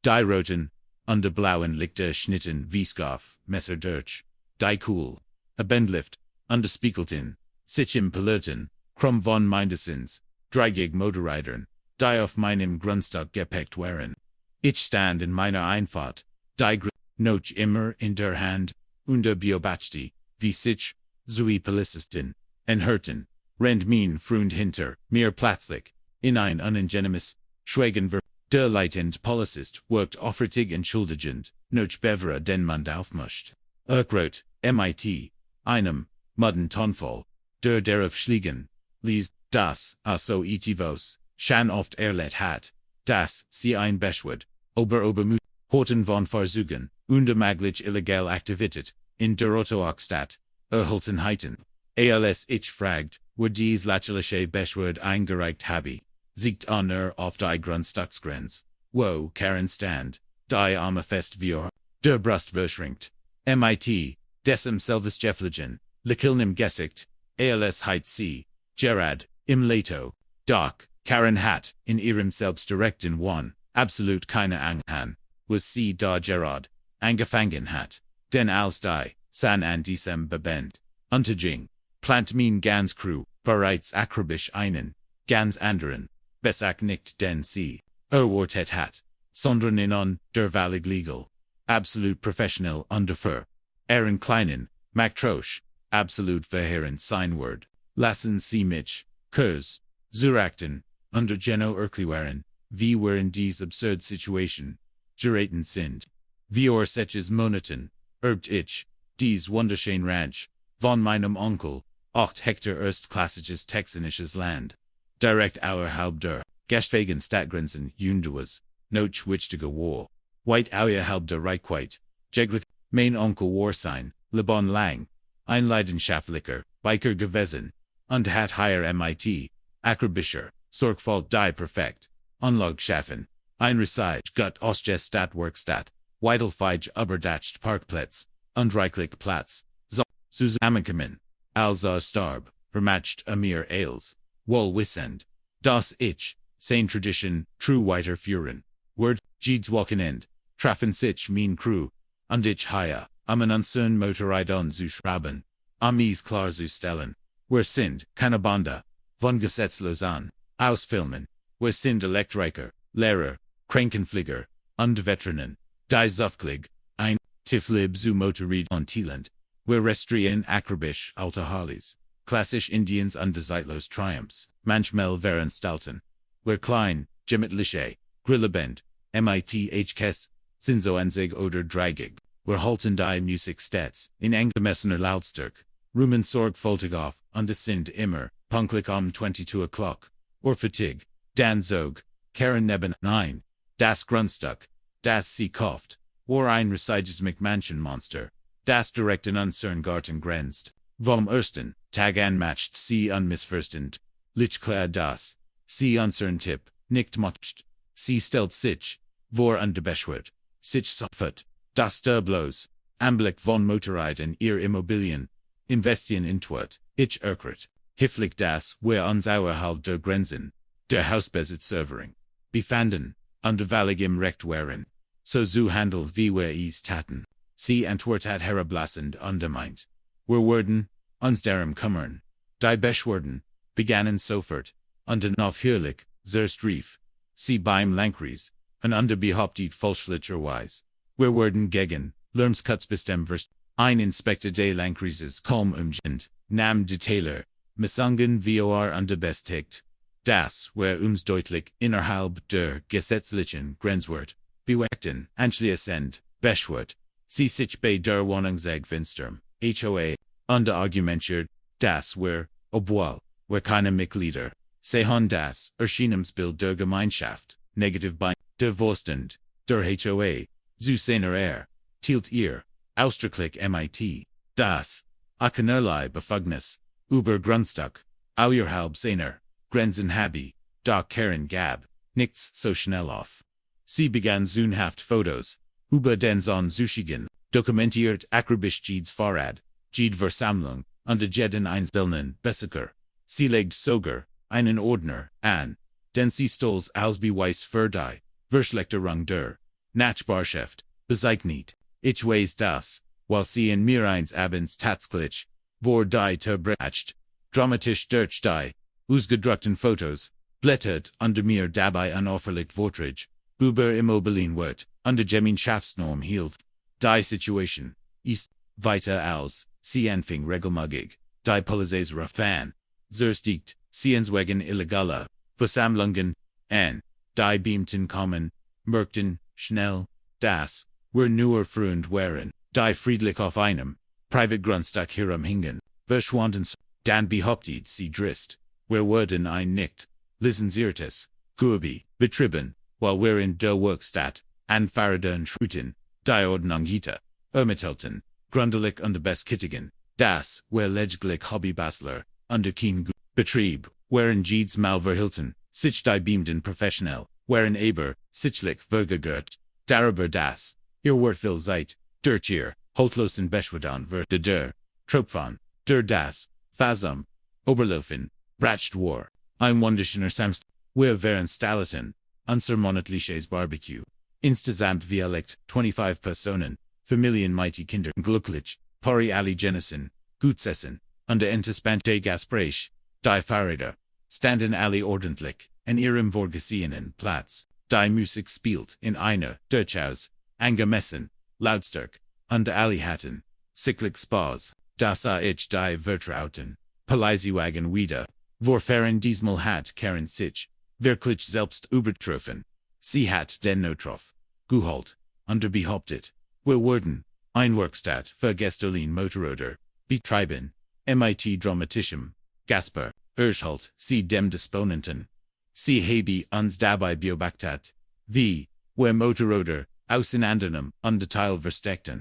Die roten, under blauen Lichter schnitten Wieskaf, Messer durch, die Cool, a Bendlift, under Spiegelten, sich im Peloton, krumm von Mindesins, dreigig Motorridern, die auf meinem Grundstück gepackt waren. Ich stand in meiner Einfahrt, die noch immer in der Hand, unter beobachte, wie sich, zui Polizisten, enhörten, rennt mein Freund hinter, mir plötzlich, in ein unangenehmes, Schweigen ver. Der leitend Polizist wirkt aufrichtig entschuldigend, noch bevor den Mund aufmuscht. Rot, mit, einem, mudden Tonfall, der darauf schliegen, liest, das, so etivos, schon oft erlebt hat, dass sie ein Beschwerd, obermut, Horten von Versuchen, unmöglich illegal Aktivität, in der Autostadt, erhalten heiten. Als ich fragt, wo dies lächerliche Beschwerd eingereicht habe, siegt auf die Grundstücksgrenze, wo Karen stand, die Arme fest wie der Brust verschränkt. Mit, dessen Selbstgefligen, lekilnim Gesicht, als heit sie, Gerard, im Leto, doch, Karen hat, in ihrem selbstdirekten Wahn, absolut keine Angst, was sie da Gerard, angefangen hat, denn als die, san an diesem Bebend, unterging, plant mein ganz Crew, bereits akribisch einen, ganz anderen, besagt nicht den sie, erwartet hat, sondern in der Valig legal, absolut professionell undafür, kleinen, Maktrosch, absolut verheerend sein Wort, lassen sie mich, Kurs, zurachten, under Geno erklären, wie in dies absurd Situation, geraten sind, wie solches Monaten, erbt ich, dies wunderschön Ranch, von meinem Onkel, 8 Hektar erstklassisches texanisches Land. Direkt außerhalb der Gestwagen Stadtgrenzen Junduas, noch wichtiger war, weit außerhalb der Reichweite, jeglich, mein Onkel war sein, Leben lang, ein leidenschaftlicher Biker gewesen, und hat hier mit, akribischer, Sorgfalt die Perfekt, Anlage schaffen, ein Research gut Ostjes Stadtwerkstatt, Weidelfeige überdacht Parkplatz, und reichlich Platz, so, zusammenkommen, also starb, vermatcht mir als, wohl wissend, das ich, sein Tradition, true weiterführen, word, jedes Wochenend, trafen sich mein Crew, und ich hier, an unseren Motorrädern zu schrauben, mies klar zu stellen, wir sind, keine Bande, von gesetzlos an, ausfilmen, wir sind Elektriker, Lehrer, Krankenpfleger, und Veteranen, die Zufklig, ein, Tiflib zu Motorräd und Thailand, wir restrieren akribisch alte Harleys, klassisch Indiens und zeitlos Triumphs, manchmal wären Stalten, wir klein, gemütliche, grillebend, mit hks, sind so anzig oder dreigig, wir halten die Musik stets, in angemessener Lautstärke, rumen sorgfältig auf, und es sind immer, pünktlich 22 o'clock, or Fatigue, dann zog, Karen neben, nein, das Grundstück, das sie kauft, war ein riesiges McMansion-Monster, das direkt in unseren Garten grenzt, vom ersten Tag an macht sie unmissverständlich, klar das, sie unseren Tipp, nicht macht, sie stellt sich, vor und beschwert, sich sofort, das der bloß, Anblick von Motorrad in ihr Immobilien, investieren in Twert, ich erkret, hifflich das, wir uns außerhalb der Grenzen, der Hausbesitzervering, befanden, unterwallig im Recht waren, so zu handel wie wir es taten, sie antwortet herablassend undermeint, wir würden, uns darum kümmern, die Beschwerden, begannen sofort, und unaufhörlich, zuerst rief, sie beim Lankries, und behauptet fälschlicherweise, wir würden gegen, Lärmschutzbestimmungen, ein Inspektor des Lankrieses kaum umgehend, nahm die Taylor, Missungen vor bestätigt, das wir deutlich innerhalb der gesetzlichen Grenzwert, bewachten, anschließend, beschwert, sie sich bei der Wohnungsegfinsterm, HOA, argumentiert, dass wir, obwohl, wir keine Mitglieder, sehen das Erscheinungsbild der Gemeinschaft, negativ bei der Vorstand, der HOA, zu seiner tilt ihr, ausdrücklich mit, das, keinerlei Befugnis, über Grundstück, außerhalb seiner Grenzen habe, doch Karen gab, nichts so schnell auf. Sie begann sühnhaft Fotos, über den Sohn zu schicken, dokumentiert akribisch jedes Fahrrad, jede Versammlung, und jeden einzelnen Besucher. Sie legt sogar einen Ordner an, den sie stolz als Beweis für die Verschlechterung der Nachbarschaft, bezeichnet, ich weiß das, while sie in mir eins abends tatsächlich, vor die Terbracht, dramatisch durch die, ausgedruckten Fotos, blättert unter mir dabei unauffällig Vortrag, über Immobilien wird, unter Gemeinschaftsnorm hielt, die Situation, ist, weiter als, sie anfing regelmäßig, die Polizei Wegen, Zerstiegt, sie wegen illegaler, Versammlungen, an, die beamten kommen, merkten, schnell, dass, wir nur Freund waren, die friedlich auf einem, Privatgrundstück herumhingen, verschwanden, dann behauptet sie drist, wir wurden ein nicht, lizenziertes, Gewerbe, betrieben, while wir in der Werkstatt, an FahrradStreit, die Ordnung hielten, ermittelten, gründlich und beskittigen, das, wir lediglich Hobbybastler, unter kein Betrieb, waren jedes Mal verhilten, sich die beamten professionell, waren aber, sichtlich vergegert, darüber das, ihr Wortvill seid, durch ihr, holtlosen Beschwerden wird der, Tropfen, der das, Phasum, Oberlaufen, Bracht war, ein wunderschöner Samstag, wir waren stalleten, unzeremonietliches Barbecue, insgesamt vielleicht, 25 Personen, Familien mighty Kinder, glücklich, pari alle Genessen, Gutsessen, und der entspannte Gespräch, die Fahrräder, standen alle ordentlich, an ihrem vorgesehenen Platz, die Musik spielt in einer, durchaus, angemessen, Lautstärke, und alle hatten, sichtlich Spaß, das sah ich die Vertrauten, Polizei Wegen wieder, vorfahren diesmal hat Karen sich, wirklich selbst übertroffen, sie hat den Notruf, geholt, und behauptet, wir wurden, ein Werkstatt für Gästerlin Motorräder, betreiben, mit dramatischem, Gasper, Erschalt, sie dem Disponenten. Sie habe uns dabei beobachtet, wie, wir Motorräder, auseinandernehmen und Detail versteckten.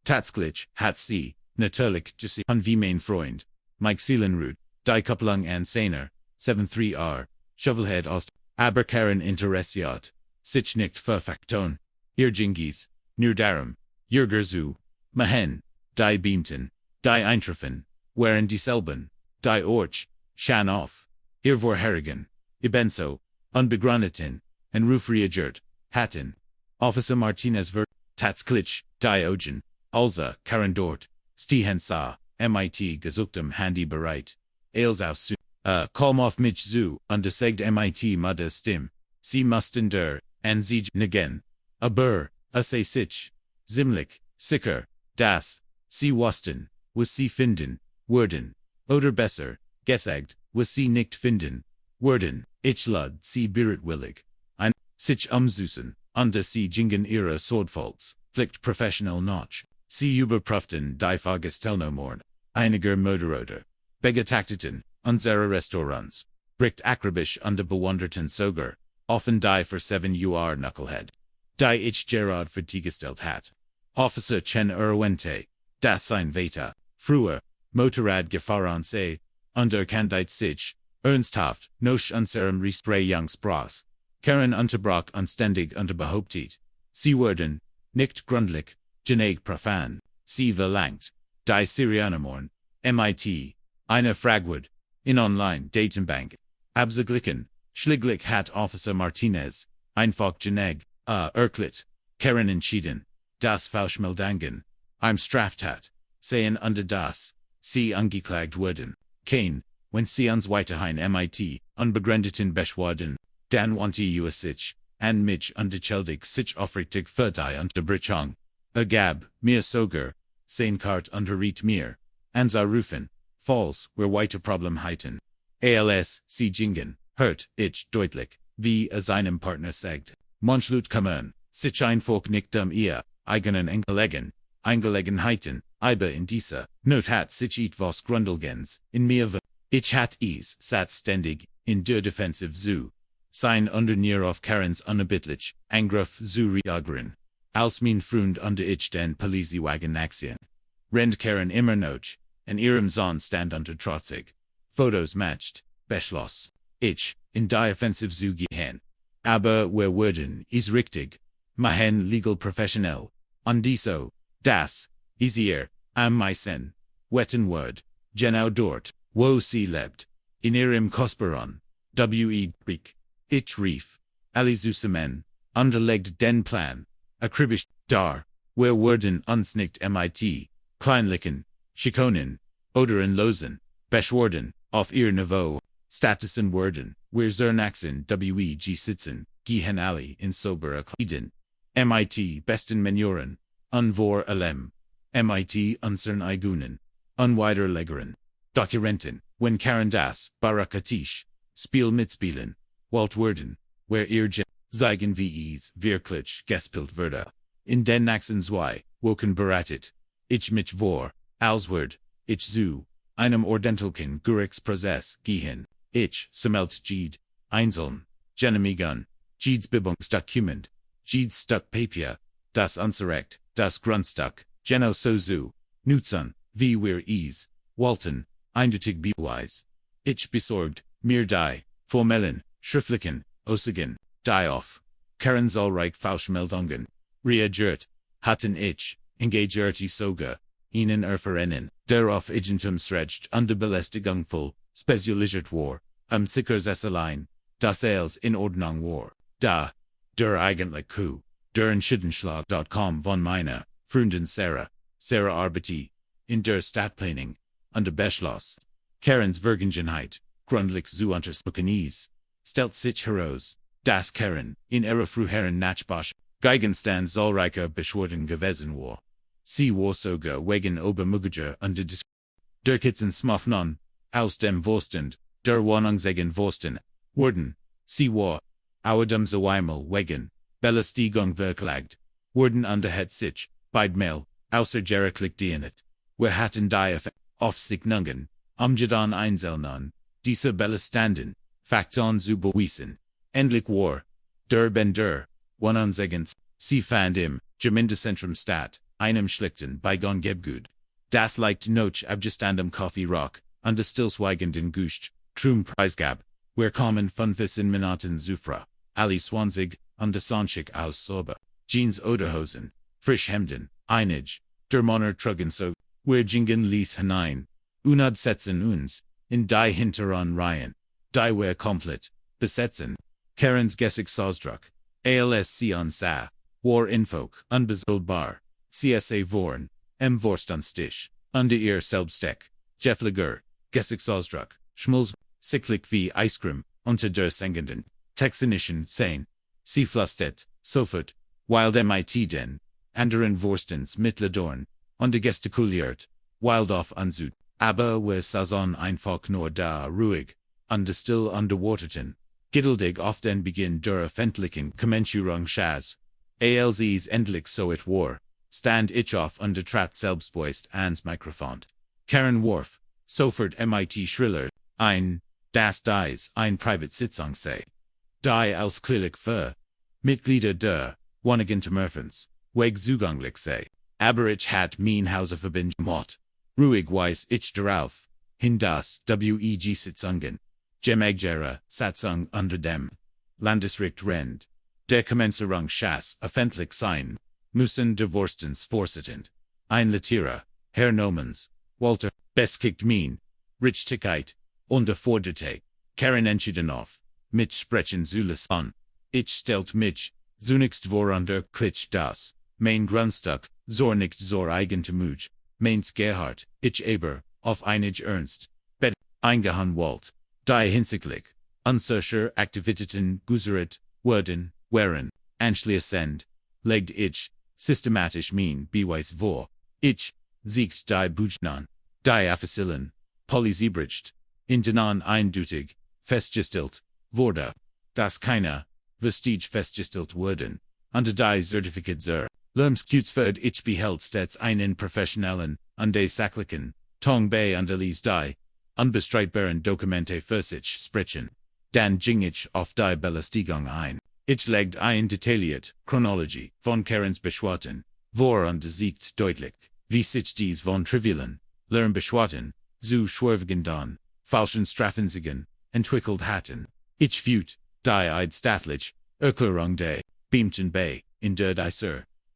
Tatsächlich hat sie, natürlich gesehen, wie mein Freund, Mike Seelenrud, die Kupplung an seiner, 73R, Shovelhead Ost, aber Karen interessiert, sich nicht verfakton, ihr Jingis, nur darum, ihr Gerzu, Mahen, die Beamten, die Eintreffen, waren dieselben, die Orch, Shan auf, ihr Vorherigen, ebenso, unbegründeten, en Ruf reagiert, hatten, Officer Martinez wird, tatsächlich, die Ogen, also, Karen dort, stehen sah, mit gesuchtem Handy bereit, als auf zu, kaum auf mich zu, und sagt mit Mutter Stimme, sie mussten der, an sie negen, aber, sei sich, ziemlich, sicher, dass, sie wussten, was sie finden, würden, oder besser, gesagt, was sie nicht finden, würden, ich lud sie bereitwillig, ein, sich umzusen, und sie gingen ihre Sorgfalts, Pflicht professionell noch, sie überprüften die Fahrgestellnummern, einiger Motorräder, begutachteten, unsere Restaurants, bricht akribisch und bewunderten sogar, offen die für 7 Uhr Knucklehead, die ich gerade fertiggestellt hat. Officer Chen Erwente, das sein Veta, früher, Motorrad gefahren sei, und erkannte sich, ernsthaft, noch unserem Restrayungsbras. Karen unterbrach anständig und behauptet, sie wurden, nicht gründlich, geneig profan, sie verlangt, die Syrianermorn, mit, eine Fragwood, in Online-Datenbank, abzuglichen, schlichtlich hat Officer Martinez, einfach geneig, erklärt, Karen entschieden, das Falschmeldungen, im Straftat, sehen unter das, sie angeklagt wurden, kein, wenn sie uns weiterhin mit, unbegründeten Beschwerden, dann wandte sich, an mich unterschuldig sich aufrichtig für die Unterbrechung, gab, mir sogar, sein Kart unterriet mir, anzurufen, falls wir weiter Problemheiten, als sie gingen, hört ich deutlich, wie seinem Partner sagt, manchlut kommen, sich einfach nicht ihr, eigenen Angelegenheiten, aber in dieser, not hat sich etwas Grundlegendes, in mir ich hat es sat ständig, in der Defensive zu, sein unter mir auf Karens unerbittlich, Angriff zu reagieren, als mein Freund unter ich den Polizei Wegen Action. Rennt Karen immer noch, in ihrem Sohn stand unter trotzig, Fotos matcht, beschloss, ich, in die Offensive zu gehen. Aber wir wurden, is richtig, machen legal professionell, und so, das, is ihr, am meisten, wetten word, genau dort, wo sie lebt, in ihrem kostbaren, Krieg, ich rief, alle zusammen, unterlegt den Plan, akribisch, dar, where worden unsnickt mit, kleinlichen, schikonen, oderen losen, beschworden, auf ihr Niveau, statusen worden, wir zernaxen weg sitzen, gehen alle in soberer Kleidung, mit besten Menioren, unvor allem, mit unsern Eigunen, unwiderlegeren, Dokurenten, wenn Karen das, barakatisch, Spiel mitspielen, Walt werden, where ihr zeigen wie es wirklich gespielt wurde, in den nächsten zwei Wochen beratet, ich mich vor, als ich zu einem ordentlichen Gerichtsprozess gehen, ich sammelt jede einzeln, Genehmigung, jedes Bebungsdokument, jedes Stück Papier, das unserrecht, das Grundstück, genau so zu nutzen, wie wir es wollten, eindeutig beweis. Ich besorgt, mir die formellen, schriftlichen, Aussagen, die auf Karen zahlreich Falschmeldungen reagiert hatten ich, engagerte sogar, ihnen erfahrenen, darauf Eigentumsrecht und Belästigung voll, spezialisiert war, Sicherheitslein, das als in Ordnung war, da, der eigentlich Coup, der Entschiedenschlag.com von meiner Freundin Sarah arbeitet, in der Stadtplanung, und der Beschluss, Karens Vergangenheit, grundlich zu untersuchen ist, stellt sich heraus, dass Karen, in ihrer früheren Gegenstand zahlreicher Beschwerden gewesen war. Sie war sogar wegen obermöglicher und der Kitzensmuffnon, aus dem Vorstand, der Wohnungsegen Vorstand, wurden, sie war, außerdem so einmal wegen Belästigung verklagt, wurden unterhat sich, beidmal, außer gerichtlich dienet. Wir hatten die Aufsichtungen, umgetan einzelnen, diese Belästanden, Faktoren zu beweisen. Endlich war, der Bender, Wohnungseigens, sie fand im Gemeindezentrum statt, einem schlichten Beigangsgebgut. Das leicht noch abgestandem Kaffee-Rock, und des stillschweigenden Gust, Trum preisgab, wir kommen 15 Minuten zuvor, alle 20, und des Sonntag aus Sober, Jeans oder Hosen, Frischhemden, einig, der Monat trugen so, wir gingen ließ hinein, und setzen uns, in die hinteren Reihen, die wir komplett, besetzen, Karens Gesichtsausdruck, ALSC on sa, war Infok, unbesoldbar, CSA vorn, Vorstandsstisch, unter ihr Selbststeck, Jeffliger, Gesichtsausdruck, Schmulz, sicklich wie Eiscreme, unter der sengenden, texanischen Sein, sie flustet, sofort, while mit den, anderen Vorstens mitledorn, und gestikuliert, wild auf ansud, aber wir saßen einfach nur da ruhig, und still unterwarteten, geduldig auf den Beginn der öffentlichen Kommentierung Schas, als endlich so it war, stand ich auf und trat selbstbewusst ans Mikrofon. Karen warf, sofort mit Schriller, ein, das dies ein Privatsitzung sei. Die ausklärlich für Mitglieder der Wohnungsgemeinschaft, weg zugänglich sei. Aber ich hat mein Hause verbinden gemacht. Ruhig weiß ich darauf, hin das WEG-Sitzungen, Gemeinschaftliche Satzung unter dem Landesricht Rend, der Kommenzierung Schas öffentlich sein, müssen der Vorstens Vorsitzend, ein Lektierer, Herr Nomens, Walter, beskickt mein, Richtigkeit, und forderte, Karen entschieden auf, mit sprechen zu lassen. Ich stellt mich, zunächst worunder Klitsch das, mein Grundstück, nicht zur Eigentumage, meins Gerhard, ich aber, auf einig Ernst, bet, eingehan wollt, die hinsichtlich, unsicher Aktivitäten guseret, werden, wären, anschließend, legt ich, systematisch mein Beweis vor, ich, siegt die Bujnan, die Affisilen, Polizeibricht, in denen eindeutig, festgestellt, wurde, dass keine, Vestige festgestellt wurden, unter die Certifikat zur, Lermskutferd ich behält stets einen professionellen, und sachlichen, Tong bei unterließ die, unbestreitbaren Dokumente für sich sprechen. Dann ging ich auf die Belästigung ein. Ich legte ein detailliert, Chronologie, von Karens Beschwerden, vor und siegt deutlich, wie sich dies von trivialen, Lernbeschwerden, zu schwerwiegenden, falschen Strafensigen, entwickelt hatten. Ich führt, die eidstaatlich, Erklärung der, Beamten bei, in der die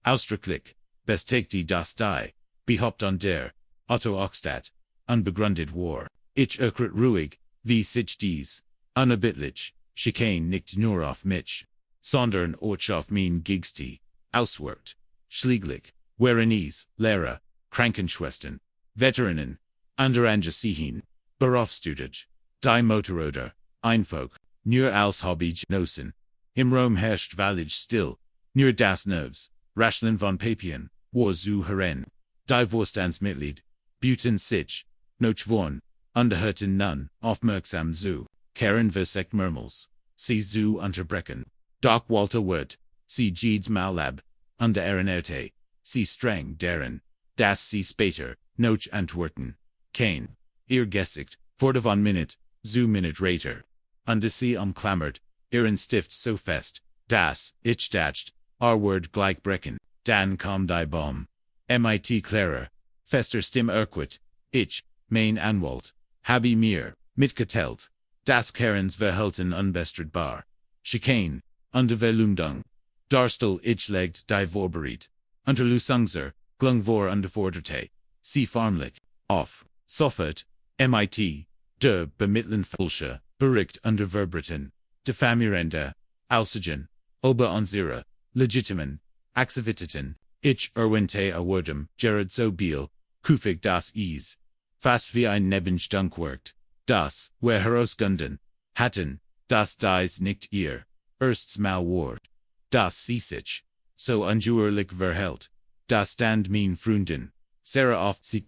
ausdrücklich, bestätigte das die, Behauptung der, Otto Oxtat, unbegründet war. Ich erkrieg ruhig, wie sich dies, unerbittlich, Schikane nicht nur auf mich, sondern auch auf mein Gigsti, Auswirkt, Schlieglich, Werenese, Lehrer, Krankenschwestern, Veteranen, Underangeziehen, Berufsstudent, Die Motorroder, Einfolk, nur als Hobby genossen. Im Rom herrscht Village still, nur das Nerves, Rascheln von Papien, war zu Heren, Die Vorstandsmitglied, Buten sich, noch vorn, Underhörten nun, aufmerksam zu, Karen versekt Murmels, sie zu unterbrechen, Doc Walter Wirt, sie Jeeds Malab, under Ehrenerte, sie streng deren, das sie später, noch antworten, Kane, ihr Gesicht, Fort von Minute, zu Minute Rater, under sie umklammert, ihren Stift so fest, das, ich dacht, Word gleichbrechen, dann kam die Baum, mit Clara, fester Stimme erquit, ich, mein Anwalt, habe mir, mitgeteilt, das Karens Verhalten unbestridbar, Schikane, unter Verleumdung, Darstel ich legt die Vorberedt, unter Lusungser, glung vor unterforderte, sie farmlich, auf, sofort, mit, der bemitteln Fulsche, bericht unter Verbriten, diffamierende, Aussigen, ober unsere, legitimen, Aktiviteten, ich erwähnte awardem, Gerard so Biel, kufig das is, fast wie ein Nebenstunk wirkt, das, wer herausgunden, hatten, das dies nicht ihr, ersts Mal ward, das sie sich, so unjuerlich verhält, das stand mein Freunden, Sarah oft sie,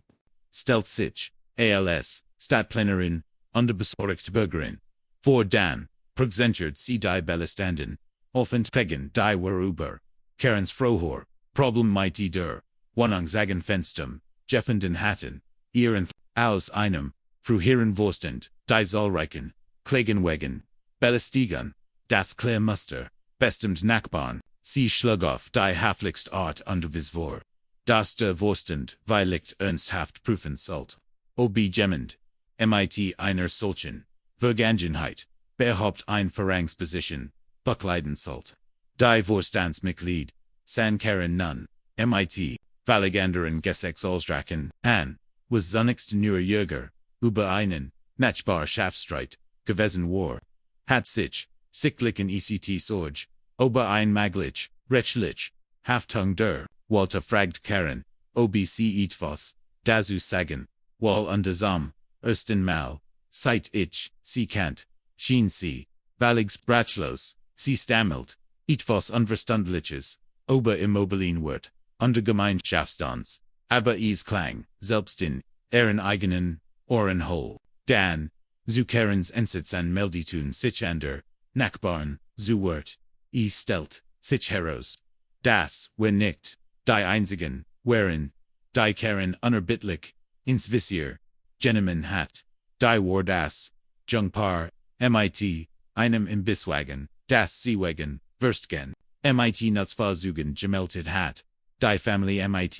stellt sich, als, Stadtplanerin, unterbesorgt Bürgerin, vor dann, präsentiert sie die Bellestanden, offend tegen die Worüber, Karens Frohor, Problem mit der, Wohnungssagen Fenstum, Jeffenden hatten, ihren, aus einem, früheren Vorstand, die zahlreichen, Klagenwegen, Belästigung, das Klärmuster, bestimmt Nachbarn, sie schlug auf die Haflichst Art unter Visvor, das der Vorstand, weiligt ernsthaft prüfen sollt, ob jemand, mit einer solchen, Vergangenheit, behaupt ein Verrangsposition, bekleiden sollt. Die Vorstandsmitglied, San Karen nun, mit, völlig anderen Gesetzesdrachen, an, was zunächst nur Jäger, über einen, Nachbarschaftsstreit, gewesen war, hat sich, sichtlichen ECT Sorge, ober ein maglich, rechtlich, Haftung der, Walter fragt Karen, ob sie etwas, dazu sagen, wall untersam, ersten Mal, seit ich, sie kennt, schien sie, völlig sprachlos, sie stammelt, etwas Unverständliches, ober immobilien wird, unter Gemeinschaftsdans, aber es klang, selbst in, ihren eigenen, Ohren hohl, dann, zu Karens Ensitz an Melditun sich ander, Nachbarn, zu Wort, es stellt, sich heraus, das, wenn nicht, die einzigen, wherein, die Karen unerbittlich, ins Visier, genommen hat, die war das, Jungpaar, mit, einem Imbisswagen, das Seewagen, Würstgen, mit Nutzfahrzeugen gemeldet hat, die Familie mit,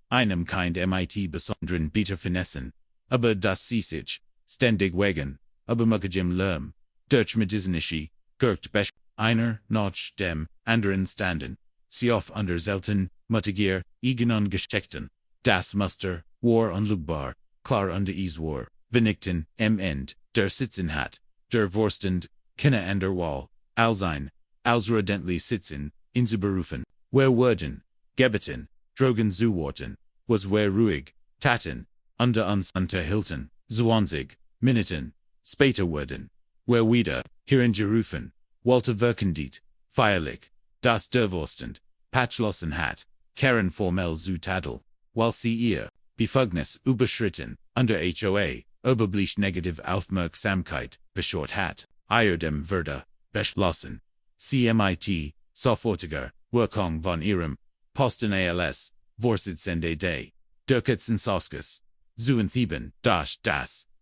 einem Kind mit besonderen Bitterfinessen, aber das sie sich, ständig wegen, aber muckigem Lärm, durch Medizinische, Kirkt Besch, einer, noch dem, anderen standen, sie auf under selten, muttiger, eigenon Geschichten, das Muster, war unlugbar, klar under es war, vernichten, End, der sitzen hat, der Vorstand, Kinder an der Wall, Alsein, ausredentlich sitzen, inzuberufen, wer wurden, gebeten, drogen zuworten, was wer ruhig, taten, unter uns unterhielten, 20 Minuten, später wurden, wer wieder, hierin gerufen, Walter Verkendiet, feierlich, das der Vorstand, patschlossen hat, Karen formell zu Tadel, weil sie ihr, Befugnis überschritten, under HOA, überblicht negative Aufmerksamkeit, beschort hat, dem Würde, beschlossen, CMIT, sofortiger, Wirkung von ihrem, Posten als, Vorsitzende des, Durchsetzungsausschusses, zu entheben, das,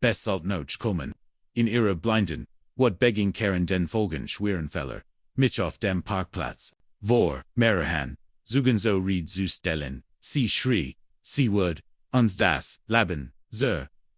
Besselt noch kommen, in ihrer blinden, what begging Karen den Folgen schweren Fäller, mich auf dem Parkplatz, vor, Merahan, zugen so Ried zu stellen, sie schrie, sie would, uns das, Laben,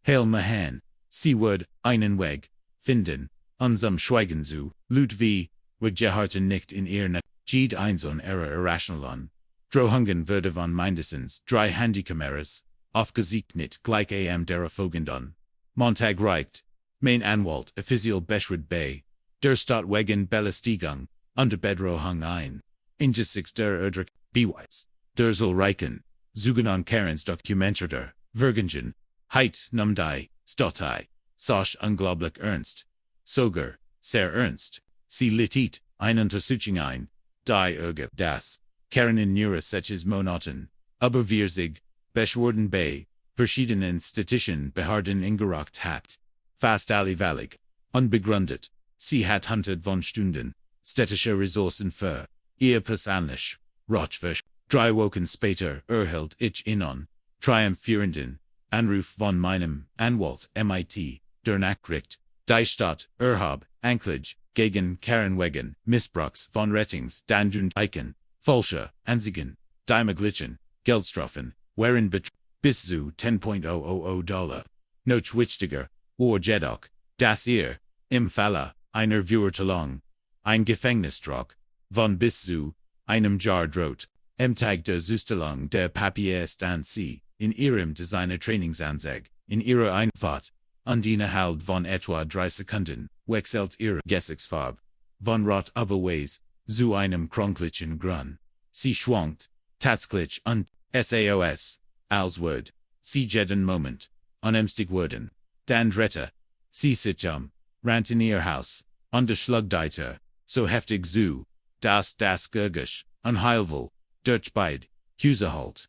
Heil Mahan, sie would, einen Weg, finden, unsam Schweigen zu, Ludwig, wir geharten nicht in ihr Jede einzeln ihrer Irrationalon, Drohungen würde von mindestens 3 Handykameras, aufgesegnet gleich der Folgendon. Montag reicht, mein Anwalt offiziell beschritt bei, der Stadt wegen Belästigung, unter Bedrohung ein, angesichts der Erdrück, Beweis. Der soll reichen. Zugen an Karens Dokumentator. Vergengen. Heit, numdai, stottai. Sosch unglaublich ernst. Sogar, sehr ernst. Sie litit, ein Untersuchung ein. Die Erge, das. Karen in Nura Seches Monoton. Aber wir sich, beschworden bei, verschiedenen Institutionen beharden ingeracht hat. Fast allweillich. Unbegründet. Sie hat hunted von Stunden. Städtische Ressourcen für. Ihr persönlich. Rochfisch. 3 Wochen später erhält ich Ihnen. Triumphierenden. Anruf von meinem Anwalt MIT. Der Nachricht. Die Stadt, Erhab, Anklage, gegen Karen Wegen, Missbrauchs von Rettings, Danjund Eichen, Falsche, Anzeigen, die möglichen, Geldstrafen, wären bis zu $10,000. Noch wichtiger, jedoch, dass ihr, im Falle einer Verurteilung, ein Gefängnisstraf, von bis zu einem Jahr droht, Tag der Zustellung der Papier ist an Sie, in Ihrem Designer-Trainingsanzeige, in Ihrer Einfahrt, und innerhalb von etwa 3 Sekunden, wechselt Ihre Gesichtsfarbe, von Rot Weiß, zu einem kronlichen Grün. Sie schwankt, tatsächlich und SAOS, als Word, Sie jeden Moment, unemstig worden, dann Rette, Sie sitzen, rant in Ihr Haus, unterschlugdeiter, so heftig zu, das Gurgisch, unheilvoll, durch beid, Husehalt,